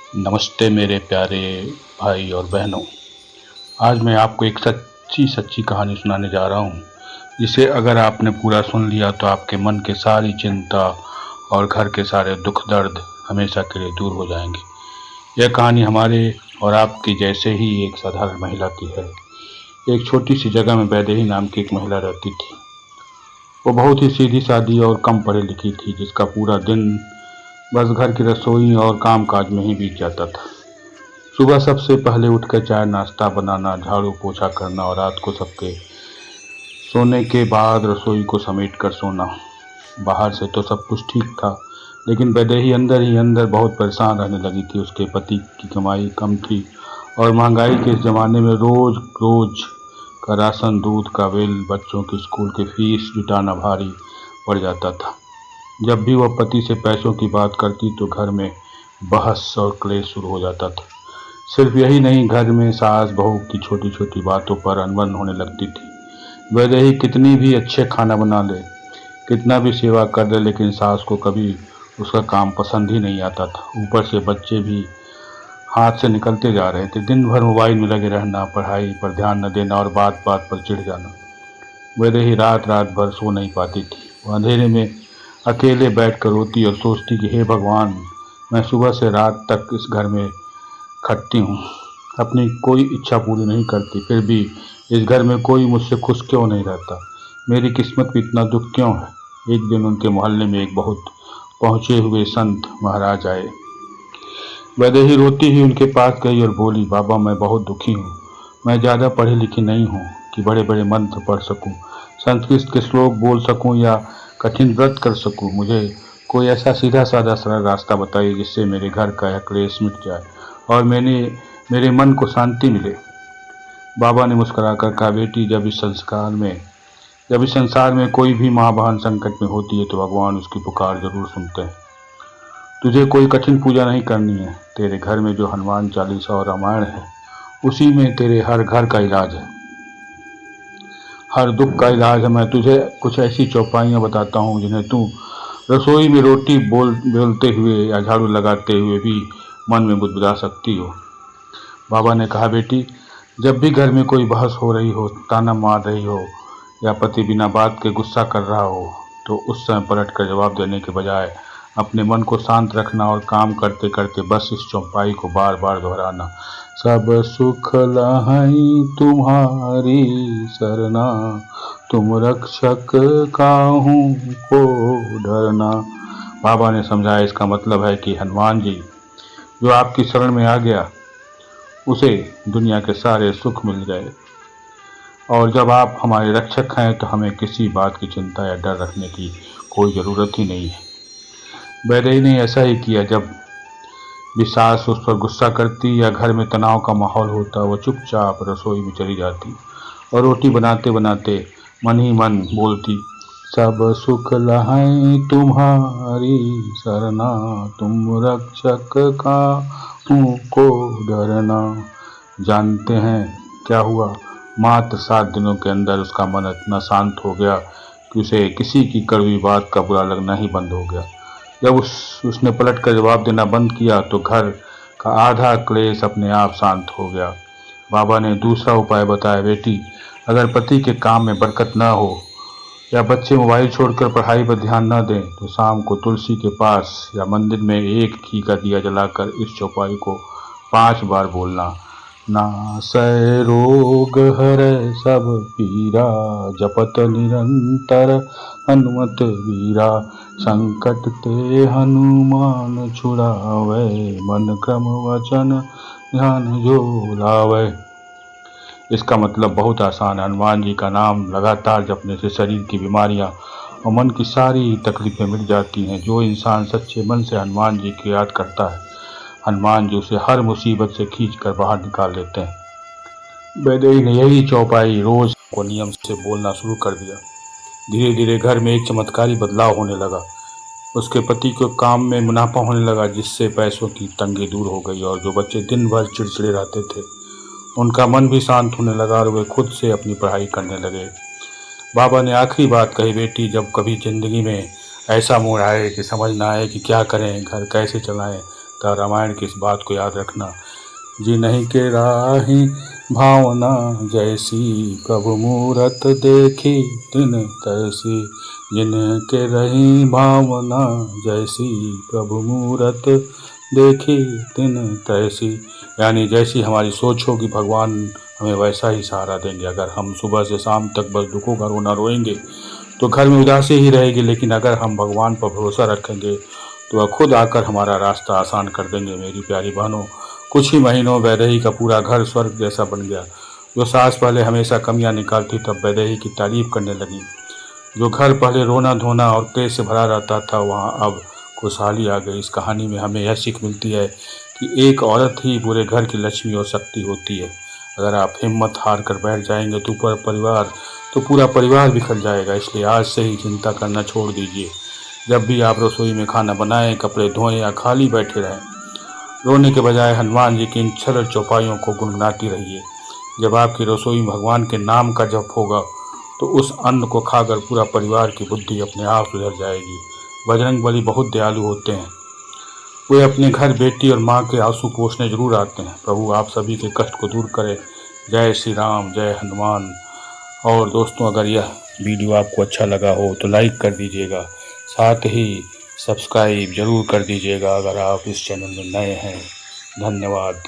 नमस्ते मेरे प्यारे भाई और बहनों। आज मैं आपको एक सच्ची सच्ची कहानी सुनाने जा रहा हूँ, जिसे अगर आपने पूरा सुन लिया तो आपके मन की सारी चिंता और घर के सारे दुख दर्द हमेशा के लिए दूर हो जाएंगे। यह कहानी हमारे और आपके जैसे ही एक साधारण महिला की है। एक छोटी सी जगह में वैदेही नाम की एक महिला रहती थी। वो बहुत ही सीधी सादी और कम पढ़ी लिखी थी, जिसका पूरा दिन बस घर की रसोई और काम काज में ही बीत जाता था। सुबह सबसे पहले उठकर चाय नाश्ता बनाना, झाड़ू पोछा करना और रात को सबके सोने के बाद रसोई को समेट कर सोना। बाहर से तो सब कुछ ठीक था, लेकिन वैदेही अंदर ही अंदर बहुत परेशान रहने लगी थी। उसके पति की कमाई कम थी और महंगाई के इस जमाने में रोज रोज का राशन, दूध का बिल, बच्चों की स्कूल की फीस जुटाना भारी पड़ जाता था। जब भी वह पति से पैसों की बात करती तो घर में बहस और क्लेश शुरू हो जाता था। सिर्फ यही नहीं, घर में सास बहू की छोटी छोटी बातों पर अनबन होने लगती थी। वैदेही कितनी भी अच्छे खाना बना ले, कितना भी सेवा कर दे, लेकिन सास को कभी उसका काम पसंद ही नहीं आता था। ऊपर से बच्चे भी हाथ से निकलते जा रहे थे। दिन भर मोबाइल में लगे रहना, पढ़ाई पर ध्यान न देना और बात बात पर चिढ़ जाना। वैदेही रात रात भर सो नहीं पाती थी। वो अंधेरे में अकेले बैठ कर रोती और सोचती कि हे भगवान, मैं सुबह से रात तक इस घर में खटती हूँ, अपनी कोई इच्छा पूरी नहीं करती, फिर भी इस घर में कोई मुझसे खुश क्यों नहीं रहता। मेरी किस्मत में इतना दुख क्यों है। एक दिन उनके मोहल्ले में एक बहुत पहुँचे हुए संत महाराज आए। वैदेही रोती ही उनके पास गई और बोली, बाबा मैं बहुत दुखी हूँ। मैं ज़्यादा पढ़ी लिखी नहीं हूँ कि बड़े बड़े मंत्र पढ़ सकूँ, संस्कृत के श्लोक बोल सकूँ या कठिन व्रत कर सकूँ। मुझे कोई ऐसा सीधा साधा सरल रास्ता बताइए जिससे मेरे घर का यह क्लेश मिट जाए और मेरे मन को शांति मिले। बाबा ने मुस्कुराकर कहा, बेटी जब इस संसार में कोई भी माँ बहन संकट में होती है तो भगवान उसकी पुकार जरूर सुनते हैं। तुझे कोई कठिन पूजा नहीं करनी है। तेरे घर में जो हनुमान चालीसा और रामायण है, उसी में तेरे हर घर का इलाज है, हर दुख का इलाज है। मैं तुझे कुछ ऐसी चौपाइयाँ बताता हूँ जिन्हें तू रसोई में रोटी बेलते हुए या झाड़ू लगाते हुए भी मन में बुदबुदा सकती हो। बाबा ने कहा, बेटी जब भी घर में कोई बहस हो रही हो, ताना मार रही हो या पति बिना बात के गुस्सा कर रहा हो, तो उस समय पलट कर जवाब देने के बजाय अपने मन को शांत रखना और काम करते करते बस इस चौपाई को बार बार दोहराना। सब सुख लहई तुम्हारी सरना, तुम रक्षक काहू को डरना। बाबा ने समझाया, इसका मतलब है कि हनुमान जी जो आपकी शरण में आ गया, उसे दुनिया के सारे सुख मिल गए, और जब आप हमारे रक्षक हैं तो हमें किसी बात की चिंता या डर रखने की कोई ज़रूरत ही नहीं है। वैदेही ने ऐसा ही किया। जब भी सास उस पर गुस्सा करती या घर में तनाव का माहौल होता, वो चुपचाप रसोई में चली जाती और रोटी बनाते बनाते मन ही मन बोलती, सब सुख लहै तुम्हारी सरना, तुम रक्षक का को डरना। जानते हैं क्या हुआ? मात्र 7 दिनों के अंदर उसका मन इतना शांत हो गया कि उसे किसी की कड़वी बात का बुरा लगना ही बंद हो गया। जब उसने पलट कर जवाब देना बंद किया तो घर का आधा क्लेश अपने आप शांत हो गया। बाबा ने दूसरा उपाय बताया, बेटी अगर पति के काम में बरकत न हो या बच्चे मोबाइल छोड़कर पढ़ाई पर ध्यान न दें तो शाम को तुलसी के पास या मंदिर में एक घी का दिया जलाकर इस चौपाई को 5 बार बोलना। नासै रोग हरै सब पीरा, जपत निरंतर हनुमत वीरा, संकट ते हनुमान छुड़ावै, मन क्रम वचन ध्यान जो लावै। इसका मतलब बहुत आसान है। हनुमान जी का नाम लगातार जपने से शरीर की बीमारियां और मन की सारी तकलीफें मिट जाती हैं। जो इंसान सच्चे मन से हनुमान जी की याद करता है, हनुमान जी उसे हर मुसीबत से खींच कर बाहर निकाल लेते हैं। वैदेही ने यही चौपाई रोज को नियम से बोलना शुरू कर दिया। धीरे धीरे घर में एक चमत्कारी बदलाव होने लगा। उसके पति को काम में मुनाफा होने लगा, जिससे पैसों की तंगी दूर हो गई, और जो बच्चे दिन भर चिड़चिड़े रहते थे उनका मन भी शांत होने लगा और वे खुद से अपनी पढ़ाई करने लगे। बाबा ने आखिरी बात कही, बेटी जब कभी जिंदगी में ऐसा मोड़ आए कि समझ ना आए कि क्या करें, घर कैसे चलाएं, तो रामायण की इस बात को याद रखना। जिन्हीं के राही भावना जैसी, प्रभु मूरत देखी तिन तैसी। जिनके रही भावना जैसी, प्रभु मूरत देखी तिन तैसी। यानी जैसी हमारी सोच होगी भगवान हमें वैसा ही सहारा देंगे। अगर हम सुबह से शाम तक बस दुखों का रोना रोएंगे तो घर में उदासी ही रहेगी, लेकिन अगर हम भगवान पर भरोसा रखेंगे तो वह खुद आकर हमारा रास्ता आसान कर देंगे। मेरी प्यारी बहनों, कुछ ही महीनों वैदेही का पूरा घर स्वर्ग जैसा बन गया। जो सास पहले हमेशा कमियां निकालती तब वैदेही की तारीफ करने लगी। जो घर पहले रोना धोना और क्लेश से भरा रहता था वहाँ अब खुशहाली आ गई। इस कहानी में हमें यह सीख मिलती है कि एक औरत ही पूरे घर की लक्ष्मी और शक्ति होती है। अगर आप हिम्मत हार कर बैठ जाएंगे तो पूरा परिवार बिखर जाएगा। इसलिए आज से ही चिंता करना छोड़ दीजिए। जब भी आप रसोई में खाना बनाएं, कपड़े धोएं या खाली बैठे रहें, रोने के बजाय हनुमान जी की इन सरल चौपाइयों को गुनगुनाती रहिए। जब आपकी रसोई में भगवान के नाम का जप होगा तो उस अन्न को खाकर पूरा परिवार की बुद्धि अपने आप सुधर जाएगी। बजरंगबली बहुत दयालु होते हैं। वे अपने घर बेटी और माँ के आंसू पोंछने जरूर आते हैं। प्रभु आप सभी के कष्ट को दूर करें। जय श्री राम, जय हनुमान। और दोस्तों, अगर यह वीडियो आपको अच्छा लगा हो तो लाइक कर दीजिएगा, साथ ही सब्सक्राइब जरूर कर दीजिएगा अगर आप इस चैनल में नए हैं। धन्यवाद।